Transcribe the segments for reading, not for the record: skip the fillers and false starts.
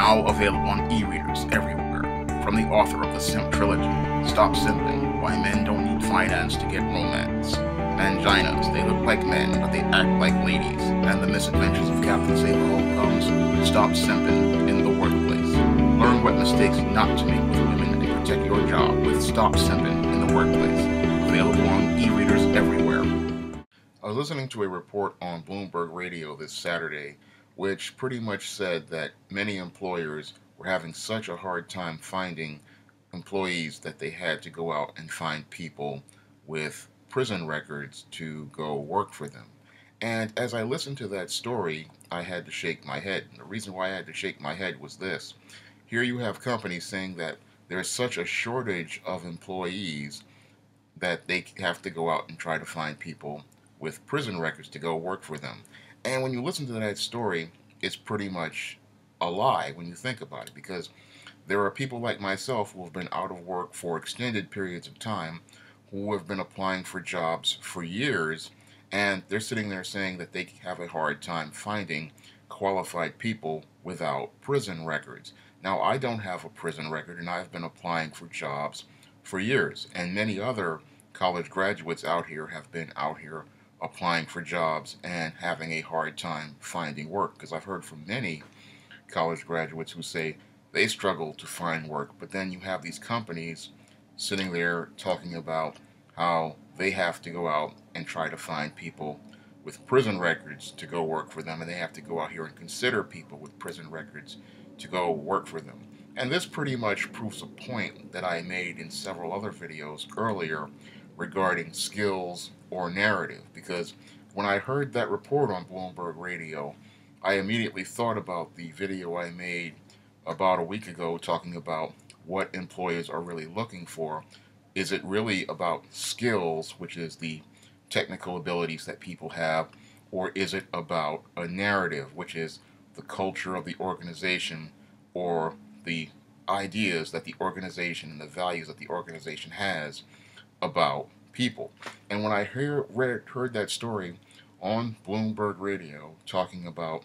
now available on e-readers everywhere. From the author of the Simp Trilogy, Stop Simping, Why Men Don't Need Finance to Get Romance. Manginas, they look like men, but they act like ladies. And the misadventures of Captain Save-A-Ho comes, Stop Simping in the Workplace. Learn what mistakes not to make with women and protect your job with Stop Simping in the Workplace. Available on e-readers everywhere. I was listening to a report on Bloomberg Radio this Saturday, which pretty much said that many employers were having such a hard time finding employees that they had to go out and find people with prison records to go work for them. And as I listened to that story, I had to shake my head. And the reason why I had to shake my head was this. Here you have companies saying that there's such a shortage of employees that they have to go out and try to find people with prison records to go work for them. And when you listen to that story, it's pretty much a lie when you think about it, because there are people like myself who have been out of work for extended periods of time, who have been applying for jobs for years, and they're sitting there saying that they have a hard time finding qualified people without prison records. Now, I don't have a prison record, and I've been applying for jobs for years, and many other college graduates out here have been out here applying for jobs and having a hard time finding work, because I've heard from many college graduates who say they struggle to find work, but then you have these companies sitting there talking about how they have to go out and try to find people with prison records to go work for them, and they have to go out here and consider people with prison records to go work for them. And this pretty much proves a point that I made in several other videos earlier regarding skills or narrative, because when I heard that report on Bloomberg Radio, I immediately thought about the video I made about a week ago talking about what employers are really looking for. Is it really about skills, which is the technical abilities that people have, or is it about a narrative, which is the culture of the organization or the ideas that the organization and the values that the organization has about people? And when I heard that story on Bloomberg Radio talking about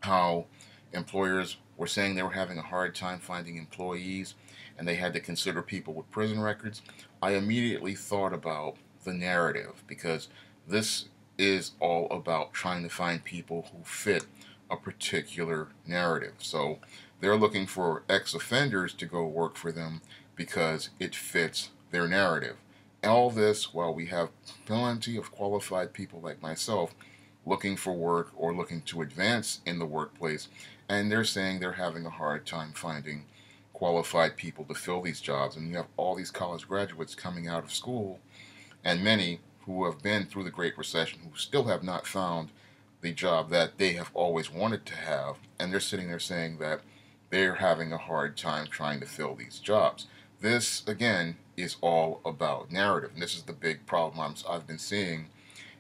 how employers were saying they were having a hard time finding employees and they had to consider people with prison records, I immediately thought about the narrative, because this is all about trying to find people who fit a particular narrative. So they're looking for ex-offenders to go work for them because it fits their narrative. All this while we have plenty of qualified people like myself looking for work or looking to advance in the workplace, and they're saying they're having a hard time finding qualified people to fill these jobs. And you have all these college graduates coming out of school, and many who have been through the Great Recession who still have not found the job that they have always wanted to have, and they're sitting there saying that they're having a hard time trying to fill these jobs. This, again, is all about narrative, and this is the big problem I've been seeing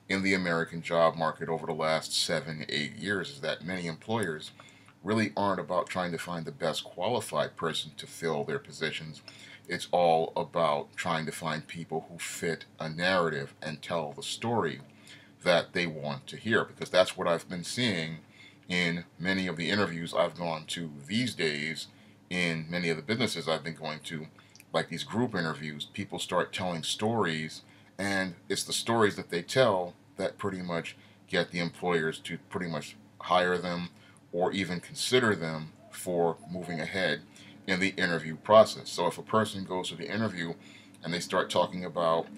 in the American job market over the last 7-8 years, is that many employers really aren't about trying to find the best qualified person to fill their positions. It's all about trying to find people who fit a narrative and tell the story that they want to hear, because that's what I've been seeing in many of the interviews I've gone to these days, in many of the businesses I've been going to, like these group interviews. People start telling stories, and it's the stories that they tell that pretty much get the employers to pretty much hire them or even consider them for moving ahead in the interview process. So if a person goes to the interview and they start talking about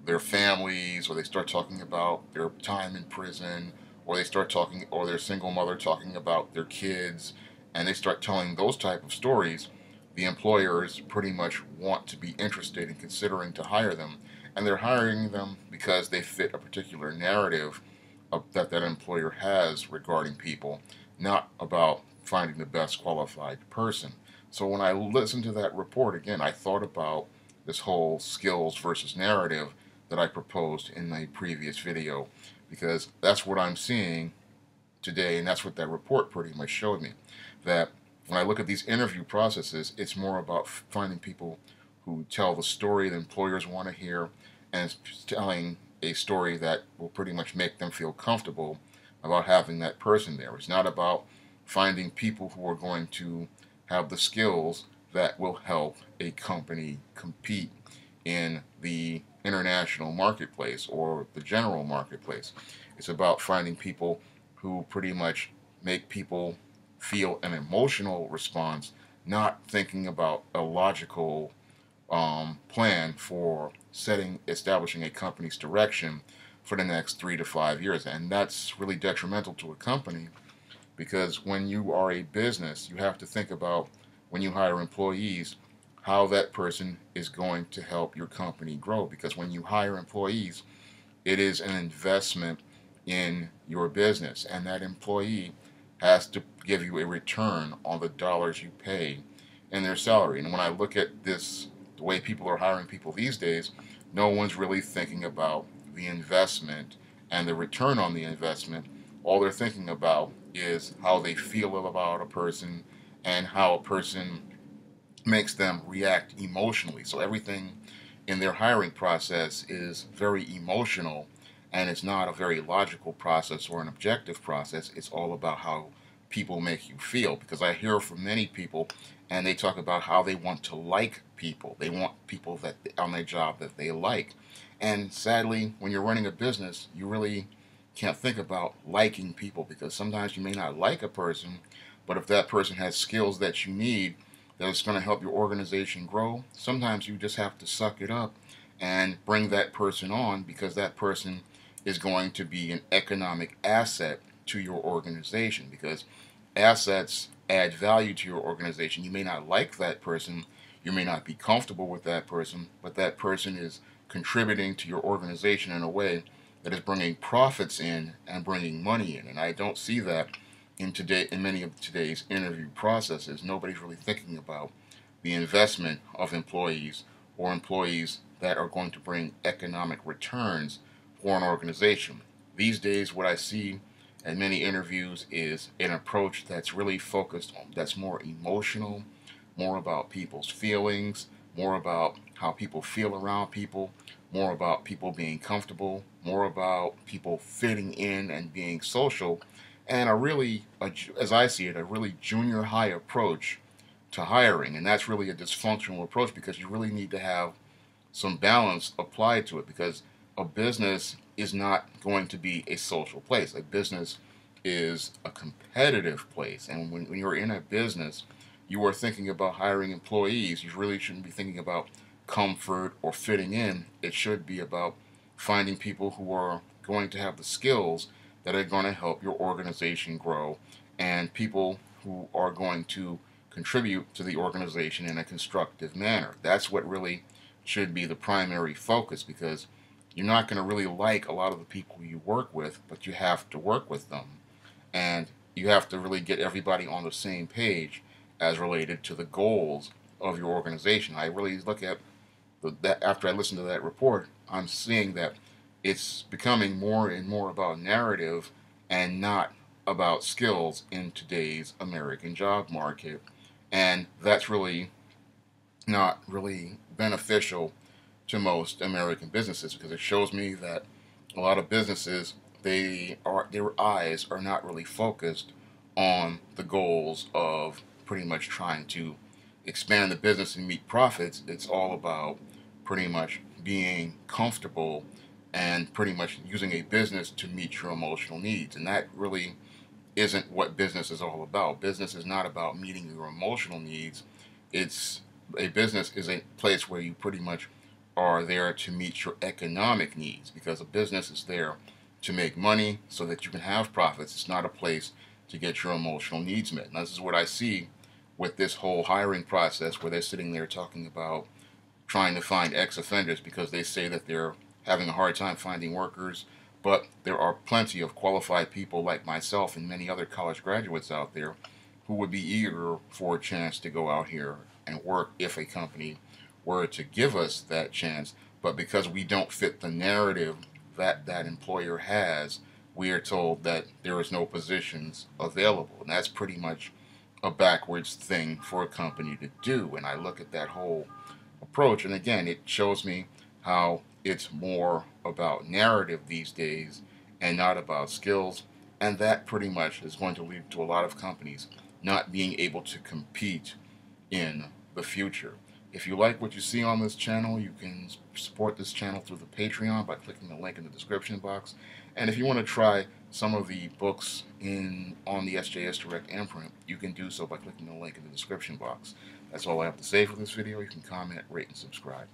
their families, or they start talking about their time in prison, or they start talking, or their single mother talking about their kids, and they start telling those type of stories, the employers pretty much want to be interested in considering to hire them. And they're hiring them because they fit a particular narrative that employer has regarding people, not about finding the best qualified person. So when I listened to that report again, I thought about this whole skills versus narrative that I proposed in my previous video, because that's what I'm seeing today, and that's what that report pretty much showed me. That when I look at these interview processes, it's more about finding people who tell the story that employers want to hear, and it's telling a story that will pretty much make them feel comfortable about having that person there. It's not about finding people who are going to have the skills that will help a company compete in the international marketplace or the general marketplace. It's about finding people who pretty much make people feel an emotional response, not thinking about a logical plan for establishing a company's direction for the next 3 to 5 years. And that's really detrimental to a company because when you are a business, you have to think about when you hire employees, how that person is going to help your company grow. Because when you hire employees, it is an investment in your business, and that employee has to give you a return on the dollars you pay in their salary. And when I look at this, the way people are hiring people these days, no one's really thinking about the investment and the return on the investment. All they're thinking about is how they feel about a person and how a person makes them react emotionally. So everything in their hiring process is very emotional, and it's not a very logical process or an objective process. It's all about how people make you feel, because I hear from many people and they talk about how they want to like people. They want people that on their job that they like. And sadly, when you're running a business, you really can't think about liking people, because sometimes you may not like a person, but if that person has skills that you need that's going to help your organization grow, sometimes you just have to suck it up and bring that person on, because that person is going to be an economic asset to your organization, because assets add value to your organization. You may not like that person, you may not be comfortable with that person, but that person is contributing to your organization in a way that is bringing profits in and bringing money in. And I don't see that in many of today's interview processes. Nobody's really thinking about the investment of employees, or employees that are going to bring economic returns for an organization. These days, what I see in many interviews is an approach that's really focused on, that's more emotional, more about people's feelings, more about how people feel around people, more about people being comfortable, more about people fitting in and being social, and as I see it, a really junior high approach to hiring. And that's really a dysfunctional approach, because you really need to have some balance applied to it, because a business is not going to be a social place. A business is a competitive place. And when you're in a business, you are thinking about hiring employees. You really shouldn't be thinking about comfort or fitting in. It should be about finding people who are going to have the skills that are going to help your organization grow, and people who are going to contribute to the organization in a constructive manner. That's what really should be the primary focus, because you're not going to really like a lot of the people you work with, but you have to work with them. And you have to really get everybody on the same page as related to the goals of your organization. I really look at that after I listen to that report, I'm seeing that it's becoming more and more about narrative and not about skills in today's American job market. And that's really not really beneficial to most American businesses, because it shows me that a lot of businesses, their eyes are not really focused on the goals of pretty much trying to expand the business and meet profits. It's all about pretty much being comfortable and pretty much using a business to meet your emotional needs. And that really isn't what business is all about. Business is not about meeting your emotional needs. It's a business is a place where you pretty much are there to meet your economic needs, because a business is there to make money so that you can have profits. It's not a place to get your emotional needs met. And this is what I see with this whole hiring process, where they're sitting there talking about trying to find ex-offenders because they say that they're having a hard time finding workers. But there are plenty of qualified people like myself and many other college graduates out there who would be eager for a chance to go out here and work if a company were to give us that chance. But because we don't fit the narrative that that employer has, we are told that there is no positions available. And that's pretty much a backwards thing for a company to do. And I look at that whole approach, and again, it shows me how it's more about narrative these days and not about skills. And that pretty much is going to lead to a lot of companies not being able to compete in the future. If you like what you see on this channel, you can support this channel through the Patreon by clicking the link in the description box. And if you want to try some of the books on the SJS Direct imprint, you can do so by clicking the link in the description box. That's all I have to say for this video. You can comment, rate, and subscribe.